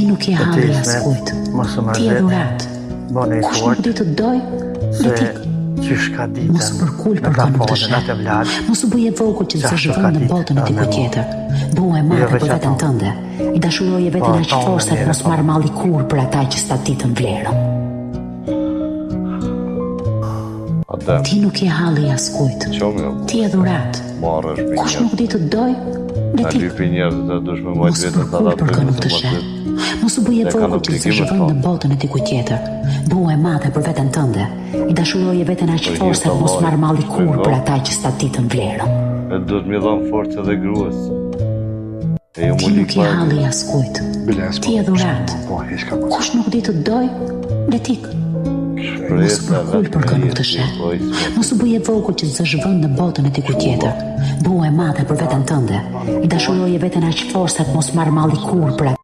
nuk je halli askujt. Ti e dhurat. Kush nuk di të doj, le ti. Mos përkull për kënë të shë. Mos u bëje vogël që të zhvon në botën e diku tjetër. Bëu e madhe për veten tënde. I dashuroje veten aq fortë sa të mos marr malli kur për ata që s'ta ditën vlerën. Ti nuk je halli askujt. Ti e dhurat. Kush nuk di të doj, le ti. Mos përkull për kënë të shë. Mos u bëje vogël që të zhvon në botën e diku tjetër. Bëu e madhe për veten tënde. I dashuroje veten aq fortë sa të mos marr malli kur për ata që s'ta ditën vlerën. Do të më dhon forcë edhe gruas. Ti nuk je halli askujt. Ti e dhurat. Kush nuk di të doj, le ti. Mos përkull për kënë të shë. Mos u bëje vogël që të zhvon në botën e diku tjetër. Bëu e madhe për veten tënde. I dashuroje veten aq fortë sa të mos marr malli kur për